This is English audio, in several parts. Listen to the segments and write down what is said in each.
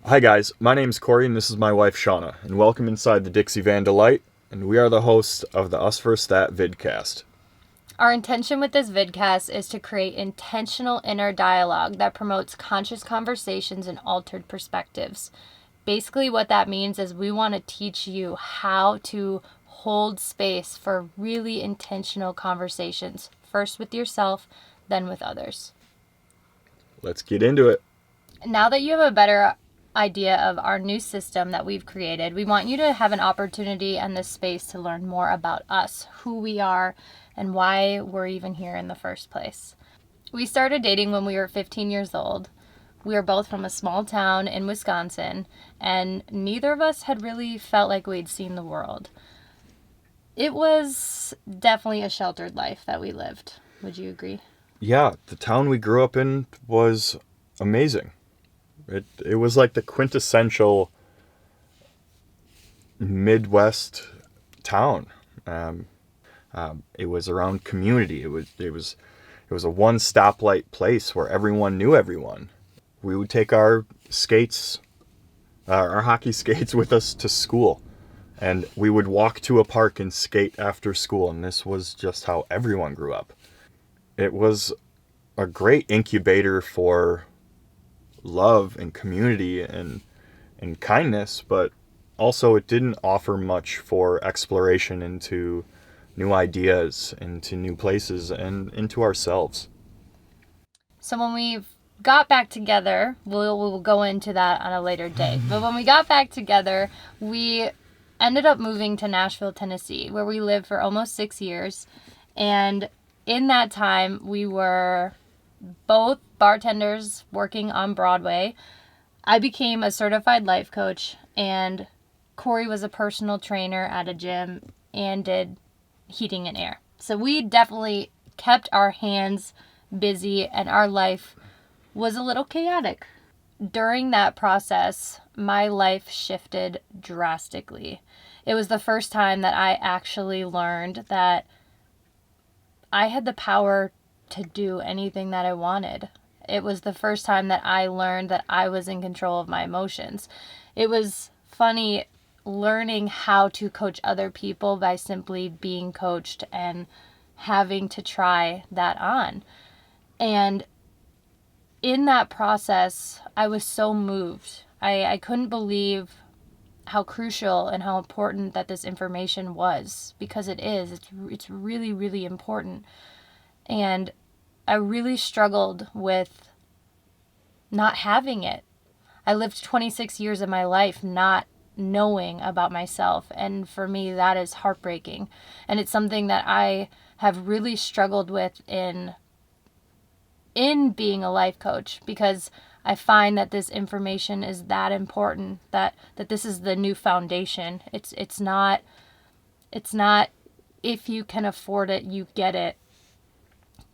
Hi guys, my name's Corey and this is my wife Shauna, and welcome inside the Dixie Van Delight, and we are the hosts of the Us Versus That VIDCAST. Our intention with this VidCast is to create intentional inner dialogue that promotes conscious conversations and altered perspectives. Basically, what that means is we want to teach you how to hold space for really intentional conversations, first with yourself, then with others. Let's get into it. Now that you have a better idea of our new system that we've created, we want you to have an opportunity and this space to learn more about us, who we are, and why we're even here in the first place. We started dating when we were 15 years old. We were both from a small town in Wisconsin, and neither of us had really felt like we'd seen the world. It was definitely a sheltered life that we lived. Would you agree? Yeah, the town we grew up in was amazing. It was like the quintessential Midwest town. It was around community. It was a one stoplight place where everyone knew everyone. We would take our skates, our hockey skates, with us to school, and we would walk to a park and skate after school. And this was just how everyone grew up. It was a great incubator for love and community and kindness, but also it didn't offer much for exploration into new ideas, into new places, and into ourselves. So when we got back together, we'll go into that on a later date. But when we got back together, we ended up moving to Nashville, Tennessee, where we lived for almost 6 years. And in that time, we were both bartenders working on Broadway. I became a certified life coach, and Corey was a personal trainer at a gym and did heating and air. So we definitely kept our hands busy, and our life was a little chaotic. During that process, my life shifted drastically. It was the first time that I actually learned that I had the power to do anything that I wanted. It was the first time that I learned that I was in control of my emotions. It was funny learning how to coach other people by simply being coached and having to try that on. And in that process, I was so moved. I couldn't believe how crucial and how important that this information was, because it is. It's really, really important. And I really struggled with not having it. I lived 26 years of my life not knowing about myself, and for me that is heartbreaking. And it's something that I have really struggled with in being a life coach, because I find that this information is that important, that this is the new foundation. It's not if you can afford it, you get it.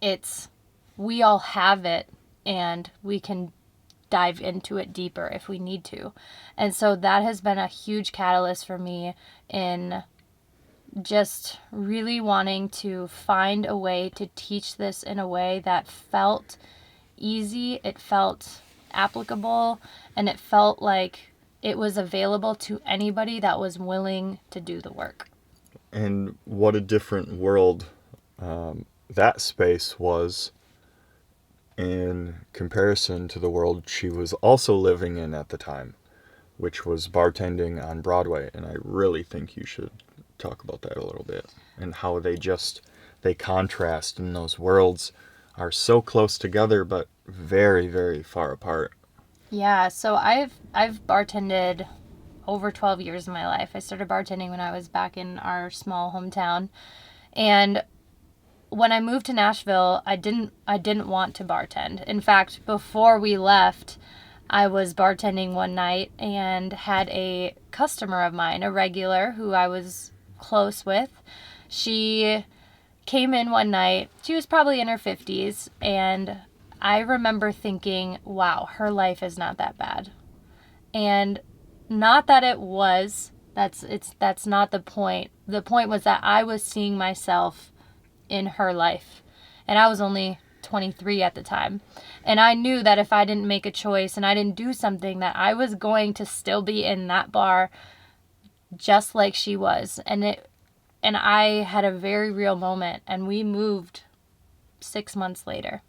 It's we all have it, and we can dive into it deeper if we need to. And so that has been a huge catalyst for me in just really wanting to find a way to teach this in a way that felt easy, it felt applicable, and it felt like it was available to anybody that was willing to do the work. And what a different world that space was in comparison to the world she was also living in at the time, which was bartending on Broadway. And I really think you should talk about that a little bit, and how they contrast, and those worlds are so close together but very, very far apart. Yeah, so I've bartended over 12 years of my life. I started bartending when I was back in our small hometown. And when I moved to Nashville, I didn't want to bartend. In fact, before we left, I was bartending one night and had a customer of mine, a regular who I was close with. She came in one night. She was probably in her 50s, and I remember thinking, wow, her life is not that bad. And not that it was. That's not the point. The point was that I was seeing myself in her life. And I was only 23 at the time. And I knew that if I didn't make a choice and I didn't do something, that I was going to still be in that bar just like she was. And I had a very real moment, and we moved 6 months later.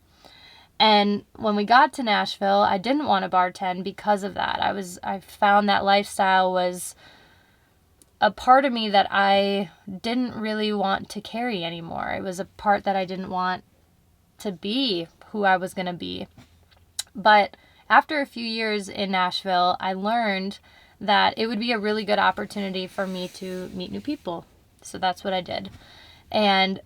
And when we got to Nashville, I didn't want to bartend because of that. I found that lifestyle was a part of me that I didn't really want to carry anymore. It was a part that I didn't want to be who I was going to be. But after a few years in Nashville, I learned that it would be a really good opportunity for me to meet new people. So that's what I did. And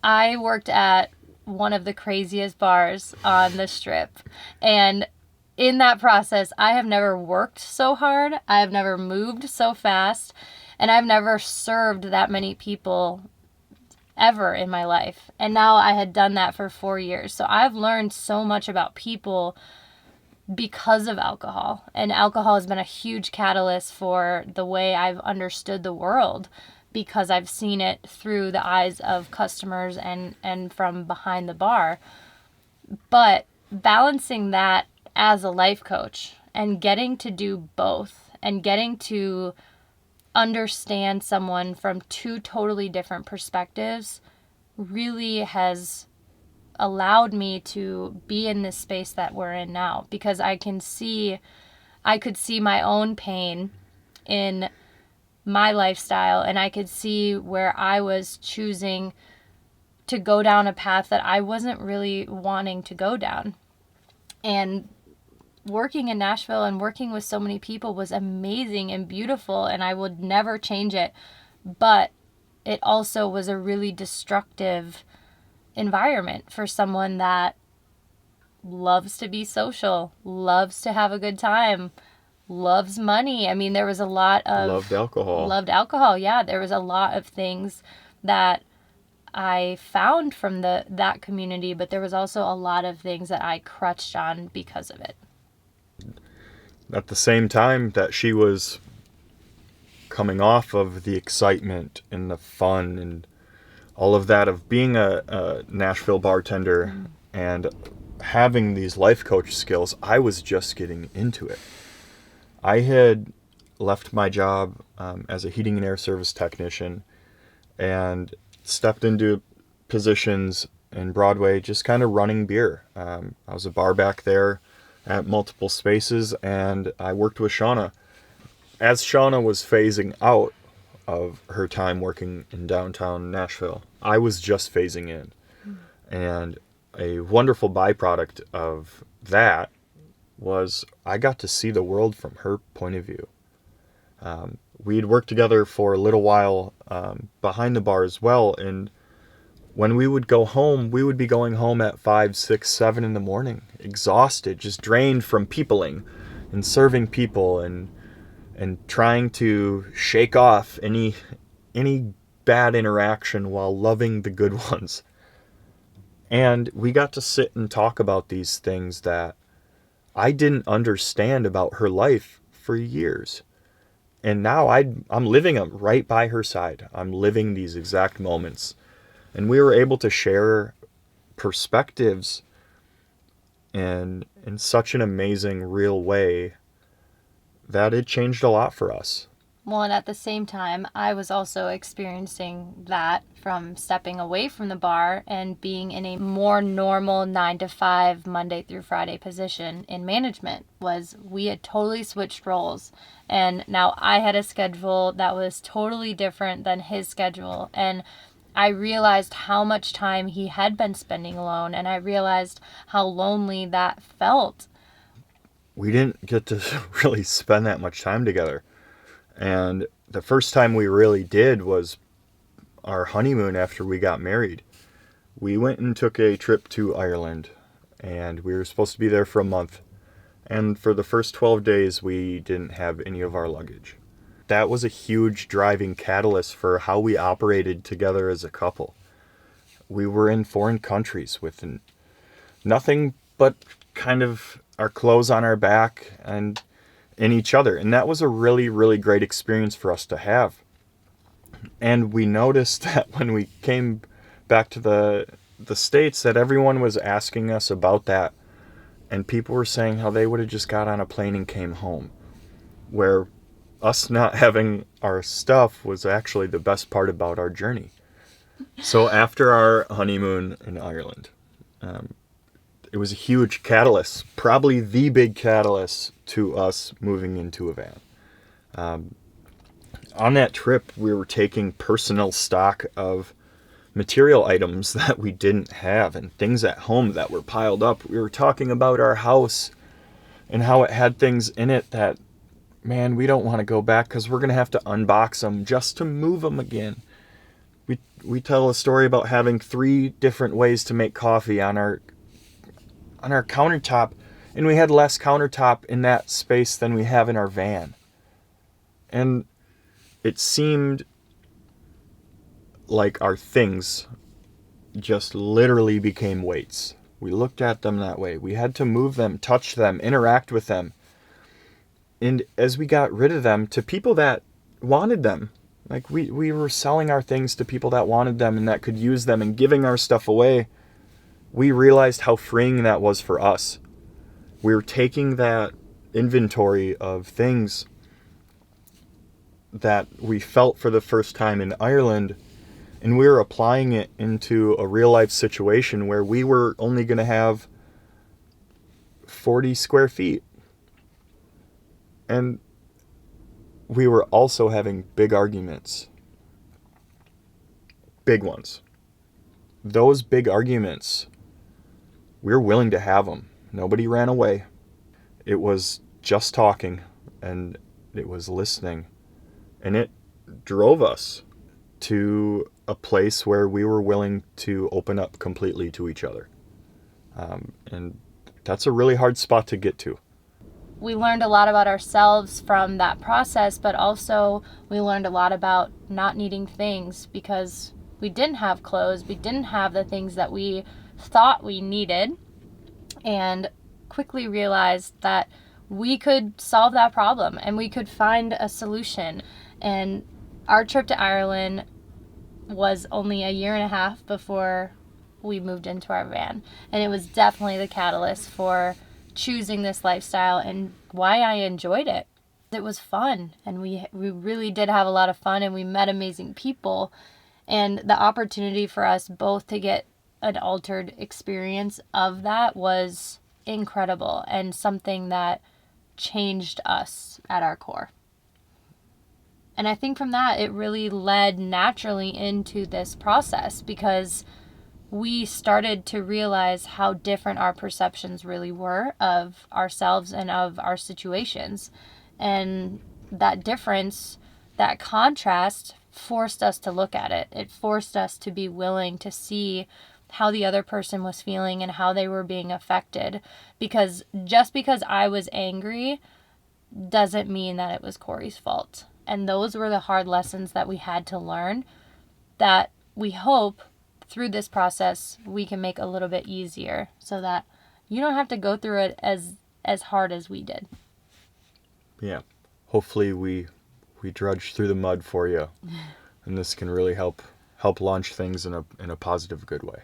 I worked at one of the craziest bars on the Strip. And in that process, I have never worked so hard. I have never moved so fast. And I've never served that many people ever in my life. And now I had done that for 4 years. So I've learned so much about people because of alcohol. And alcohol has been a huge catalyst for the way I've understood the world, because I've seen it through the eyes of customers and from behind the bar. But balancing that as a life coach and getting to do both and getting to understand someone from two totally different perspectives really has allowed me to be in this space that we're in now, because I could see my own pain in my lifestyle, and I could see where I was choosing to go down a path that I wasn't really wanting to go down. And working in Nashville and working with so many people was amazing and beautiful, and I would never change it. But it also was a really destructive environment for someone that loves to be social, loves to have a good time, loves money. I mean, there was a lot of... Loved alcohol. Loved alcohol, yeah. There was a lot of things that I found from that community, but there was also a lot of things that I crutched on because of it. At the same time that she was coming off of the excitement and the fun and all of that of being a Nashville bartender and having these life coach skills, I was just getting into it. I had left my job as a heating and air service technician and stepped into positions in Broadway just kind of running beer. I was a bar back there at multiple spaces, and I worked with Shauna. As Shauna was phasing out of her time working in downtown Nashville, I was just phasing in. And a wonderful byproduct of that was I got to see the world from her point of view. We'd worked together for a little while behind the bar as well, and when we would go home, we would be going home at 5, 6, 7 in the morning, exhausted, just drained from peopling and serving people and trying to shake off any bad interaction while loving the good ones. And we got to sit and talk about these things that I didn't understand about her life for years. And now I'm living them right by her side. I'm living these exact moments. And we were able to share perspectives in such an amazing, real way that it changed a lot for us. Well, and at the same time, I was also experiencing that from stepping away from the bar and being in a more normal 9-to-5 Monday through Friday position in management. We had totally switched roles, and now I had a schedule that was totally different than his schedule, and I realized how much time he had been spending alone, and I realized how lonely that felt. We didn't get to really spend that much time together. And the first time we really did was our honeymoon after we got married. We went and took a trip to Ireland, and we were supposed to be there for a month. And for the first 12 days, we didn't have any of our luggage. That was a huge driving catalyst for how we operated together as a couple. We were in foreign countries with nothing but kind of our clothes on our back and in each other. And that was a really, really great experience for us to have. And we noticed that when we came back to the the States that everyone was asking us about that, and people were saying how they would have just got on a plane and came home, where us not having our stuff was actually the best part about our journey. So after our honeymoon in Ireland, it was a huge catalyst, probably the big catalyst to us moving into a van. On that trip, we were taking personal stock of material items that we didn't have and things at home that were piled up. We were talking about our house and how it had things in it that, man, we don't want to go back because we're going to have to unbox them just to move them again. We tell a story about having 3 different ways to make coffee on our countertop, and we had less countertop in that space than we have in our van. And it seemed like our things just literally became weights. We looked at them that way. We had to move them, touch them, interact with them. And as we got rid of them to people that wanted them, like we were selling our things to people that wanted them and that could use them and giving our stuff away, we realized how freeing that was for us. We were taking that inventory of things that we felt for the first time in Ireland, and we were applying it into a real life situation where we were only going to have 40 square feet. And we were also having big arguments. Big ones. Those big arguments, we were willing to have them. Nobody ran away. It was just talking, and it was listening. And it drove us to a place where we were willing to open up completely to each other. And that's a really hard spot to get to. We learned a lot about ourselves from that process, but also we learned a lot about not needing things because we didn't have clothes, we didn't have the things that we thought we needed, and quickly realized that we could solve that problem and we could find a solution. And our trip to Ireland was only a year and a half before we moved into our van, and it was definitely the catalyst for choosing this lifestyle and why I enjoyed it. It was fun, and we really did have a lot of fun, and we met amazing people, and the opportunity for us both to get an altered experience of that was incredible and something that changed us at our core. And I think from that, it really led naturally into this process because we started to realize how different our perceptions really were of ourselves and of our situations. And that difference, that contrast, forced us to look at it. It forced us to be willing to see how the other person was feeling and how they were being affected. Because just because I was angry doesn't mean that it was Corey's fault. And those were the hard lessons that we had to learn that we hope through this process we can make a little bit easier so that you don't have to go through it as hard as we did. Yeah. Hopefully we drudge through the mud for you, and this can really help launch things in a positive, good way.